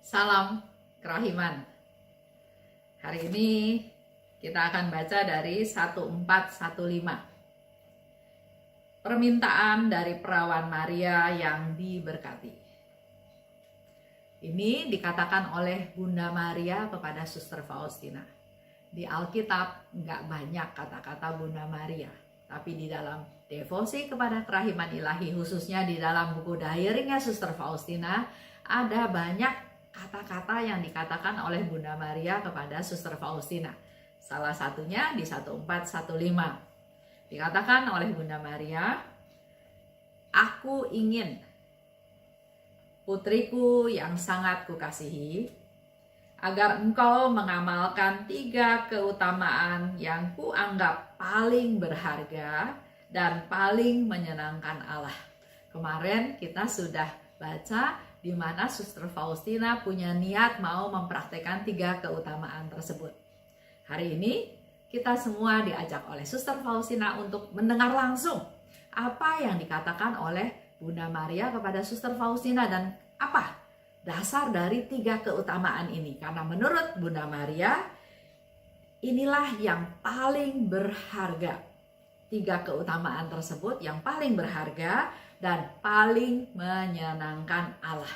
Salam kerahiman. Hari ini kita akan baca dari 1415. Permintaan dari perawan Maria yang diberkati. Ini dikatakan oleh Bunda Maria kepada Suster Faustina. Di Alkitab nggak banyak kata-kata Bunda Maria, tapi di dalam devosi kepada kerahiman ilahi, khususnya di dalam buku diary-nya Suster Faustina, ada banyak kata-kata yang dikatakan oleh Bunda Maria kepada Suster Faustina. Salah satunya di 1415. Dikatakan oleh Bunda Maria, "Aku ingin putriku yang sangat kukasihi, agar engkau mengamalkan 3 keutamaan yang kuanggap paling berharga dan paling menyenangkan Allah." Kemarin kita sudah baca di mana Suster Faustina punya niat mau mempraktekkan 3 keutamaan tersebut. Hari ini kita semua diajak oleh Suster Faustina untuk mendengar langsung apa yang dikatakan oleh Bunda Maria kepada Suster Faustina dan apa dasar dari 3 keutamaan ini. Karena menurut Bunda Maria, inilah yang paling berharga. 3 keutamaan tersebut yang paling berharga dan paling menyenangkan Allah.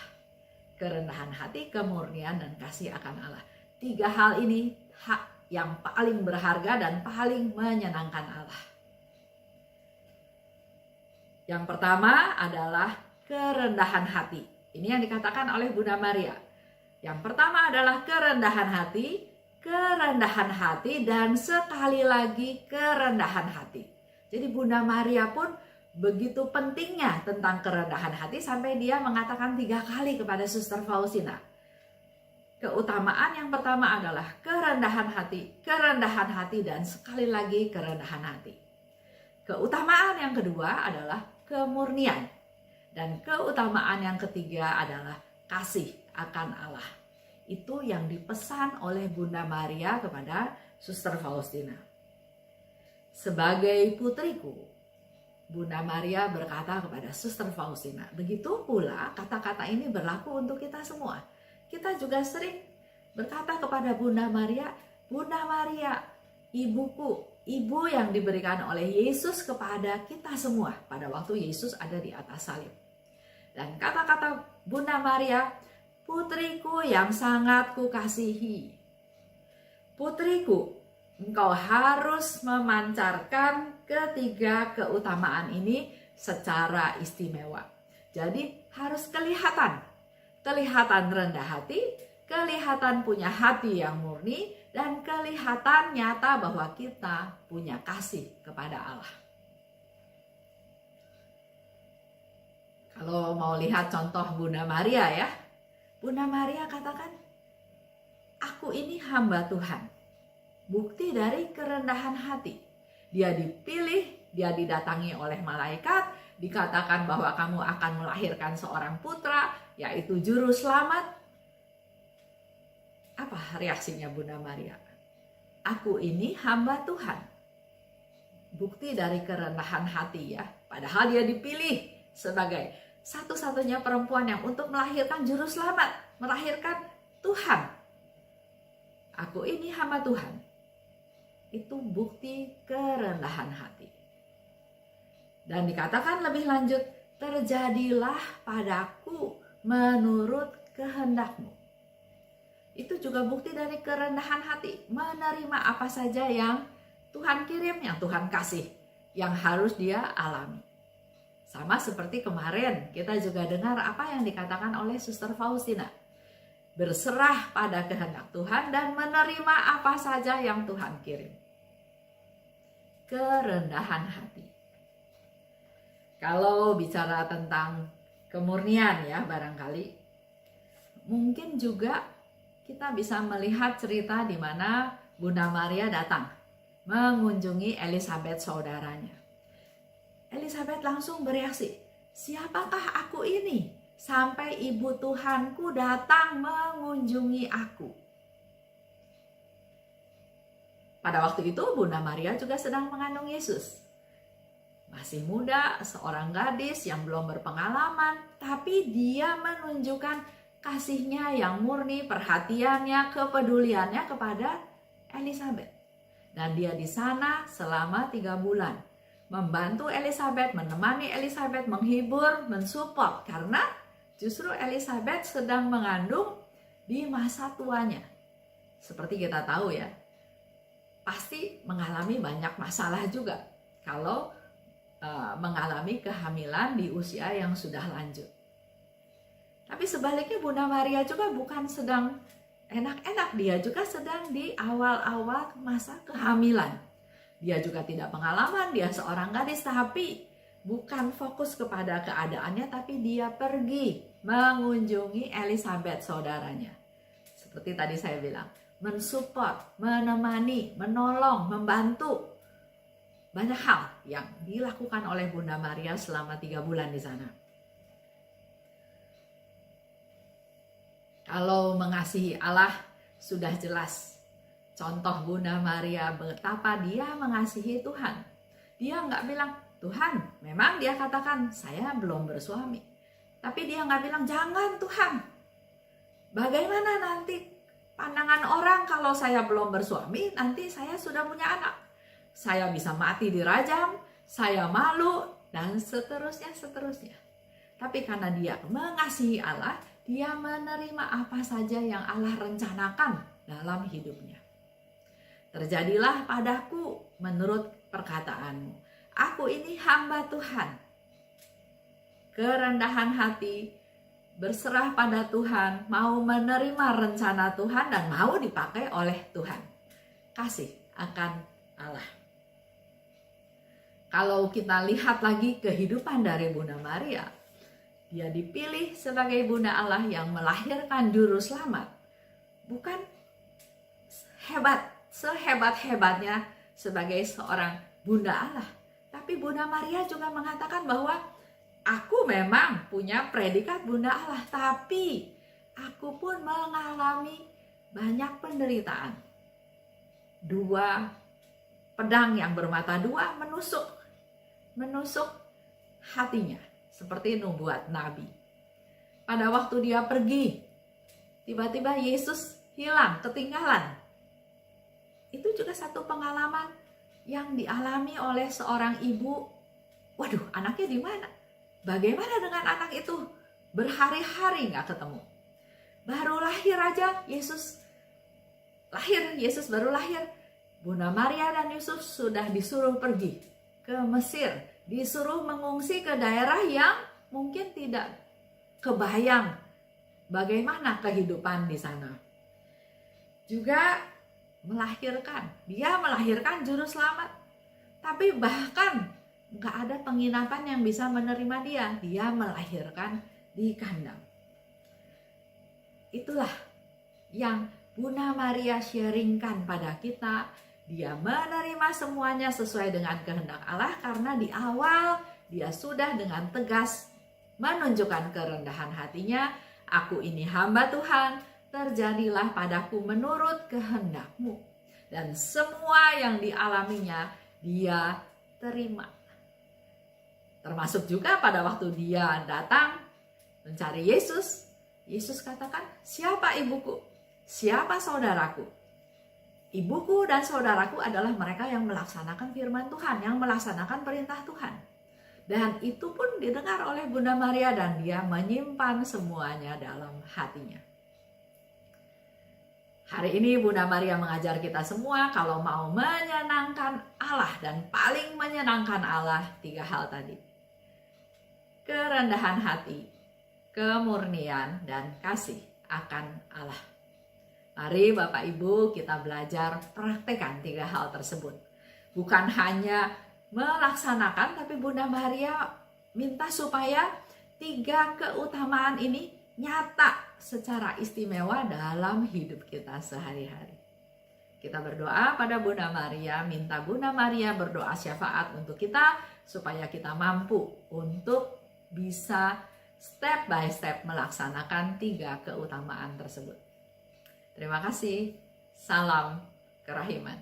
Kerendahan hati, kemurnian, dan kasih akan Allah. 3 hal ini hak yang paling berharga dan paling menyenangkan Allah. Yang pertama adalah kerendahan hati. Ini yang dikatakan oleh Bunda Maria. Yang pertama adalah kerendahan hati, dan sekali lagi kerendahan hati. Jadi Bunda Maria pun begitu pentingnya tentang kerendahan hati sampai dia mengatakan 3 kali kepada Suster Faustina. Keutamaan yang pertama adalah kerendahan hati, dan sekali lagi kerendahan hati. Keutamaan yang kedua adalah kemurnian. Dan keutamaan yang ketiga adalah kasih akan Allah. Itu yang dipesan oleh Bunda Maria kepada Suster Faustina. Sebagai putriku, Bunda Maria berkata kepada Suster Faustina, begitu pula kata-kata ini berlaku untuk kita semua. Kita juga sering berkata kepada Bunda Maria, "Bunda Maria, ibuku, ibu yang diberikan oleh Yesus kepada kita semua pada waktu Yesus ada di atas salib." Dan kata-kata Bunda Maria, "Putriku yang sangat kukasihi." Putriku, engkau harus memancarkan ketiga keutamaan ini secara istimewa. Jadi harus kelihatan rendah hati, kelihatan punya hati yang murni, dan kelihatan nyata bahwa kita punya kasih kepada Allah. Kalau mau lihat contoh Bunda Maria ya, Bunda Maria katakan, "Aku ini hamba Tuhan." Bukti dari kerendahan hati. Dia dipilih, dia didatangi oleh malaikat, dikatakan bahwa kamu akan melahirkan seorang putra, yaitu juru selamat. Apa reaksinya Bunda Maria? "Aku ini hamba Tuhan." Bukti dari kerendahan hati ya. Padahal dia dipilih sebagai satu-satunya perempuan yang untuk melahirkan juru selamat, melahirkan Tuhan. "Aku ini hamba Tuhan." Itu bukti kerendahan hati. Dan dikatakan lebih lanjut, "Terjadilah padaku menurut kehendakmu." Itu juga bukti dari kerendahan hati, menerima apa saja yang Tuhan kirim, yang Tuhan kasih, yang harus dia alami. Sama seperti kemarin kita juga dengar apa yang dikatakan oleh Suster Faustina. Berserah pada kehendak Tuhan dan menerima apa saja yang Tuhan kirim. Kerendahan hati. Kalau bicara tentang kemurnian ya, barangkali mungkin juga kita bisa melihat cerita di mana Bunda Maria datang mengunjungi Elizabeth saudaranya. Elizabeth langsung bereaksi, "Siapakah aku ini sampai ibu Tuhanku datang mengunjungi aku?" Pada waktu itu Bunda Maria juga sedang mengandung Yesus. Masih muda, seorang gadis yang belum berpengalaman, tapi dia menunjukkan kasihnya yang murni, perhatiannya, kepeduliannya kepada Elizabeth. Dan dia di sana selama 3 bulan. Membantu Elizabeth, menemani Elizabeth, menghibur, mensupport. Karena justru Elizabeth sedang mengandung di masa tuanya. Seperti kita tahu ya, pasti mengalami banyak masalah juga kalau mengalami kehamilan di usia yang sudah lanjut. Tapi sebaliknya Bunda Maria juga bukan sedang enak-enak, dia juga sedang di awal-awal masa kehamilan. Dia juga tidak pengalaman, dia seorang gadis, tapi bukan fokus kepada keadaannya, tapi dia pergi mengunjungi Elizabeth saudaranya. Seperti tadi saya bilang, mensupport, menemani, menolong, membantu. Banyak hal yang dilakukan oleh Bunda Maria selama 3 bulan di sana. Kalau mengasihi Allah sudah jelas. Contoh Bunda Maria betapa dia mengasihi Tuhan. Dia nggak bilang, Tuhan, memang dia katakan saya belum bersuami. Tapi dia nggak bilang, jangan Tuhan. Bagaimana nanti pandangan orang kalau saya belum bersuami, nanti saya sudah punya anak. Saya bisa mati dirajam, saya malu, dan seterusnya. Tapi karena dia mengasihi Allah, dia menerima apa saja yang Allah rencanakan dalam hidupnya. Terjadilah padaku menurut perkataanmu. Aku ini hamba Tuhan. Kerendahan hati, berserah pada Tuhan, mau menerima rencana Tuhan dan mau dipakai oleh Tuhan. Kasih akan Allah. Kalau kita lihat lagi kehidupan dari Bunda Maria, dia dipilih sebagai Bunda Allah yang melahirkan juru selamat. Bukan sehebat-hebatnya sebagai seorang Bunda Allah. Tapi Bunda Maria juga mengatakan bahwa aku memang punya predikat Bunda Allah. Tapi aku pun mengalami banyak penderitaan. 2 pedang yang bermata 2 menusuk hatinya. Seperti nubuat Nabi. Pada waktu dia pergi, tiba-tiba Yesus hilang, ketinggalan. Itu juga satu pengalaman yang dialami oleh seorang ibu. Waduh, anaknya di mana? Bagaimana dengan anak itu? Berhari-hari nggak ketemu. Baru lahir aja, Yesus baru lahir. Bunda Maria dan Yusuf sudah disuruh pergi ke Mesir. Disuruh mengungsi ke daerah yang mungkin tidak kebayang bagaimana kehidupan di sana. Juga dia melahirkan juru selamat. Tapi bahkan gak ada penginapan yang bisa menerima dia. Dia melahirkan di kandang. Itulah yang Bunda Maria sharingkan pada kita. Dia menerima semuanya sesuai dengan kehendak Allah karena di awal dia sudah dengan tegas menunjukkan kerendahan hatinya. Aku ini hamba Tuhan, terjadilah padaku menurut kehendak-Mu. Dan semua yang dialaminya dia terima. Termasuk juga pada waktu dia datang mencari Yesus. Yesus katakan, siapa ibuku? Siapa saudaraku? Ibuku dan saudaraku adalah mereka yang melaksanakan firman Tuhan, yang melaksanakan perintah Tuhan. Dan itu pun didengar oleh Bunda Maria dan dia menyimpan semuanya dalam hatinya. Hari ini Bunda Maria mengajar kita semua kalau mau menyenangkan Allah dan paling menyenangkan Allah 3 hal tadi. Kerendahan hati, kemurnian, dan kasih akan Allah. Mari Bapak Ibu kita belajar praktekkan 3 hal tersebut. Bukan hanya melaksanakan, tapi Bunda Maria minta supaya 3 keutamaan ini nyata secara istimewa dalam hidup kita sehari-hari. Kita berdoa pada Bunda Maria, minta Bunda Maria berdoa syafaat untuk kita supaya kita mampu untuk bisa step by step melaksanakan 3 keutamaan tersebut. Terima kasih. Salam kerahiman.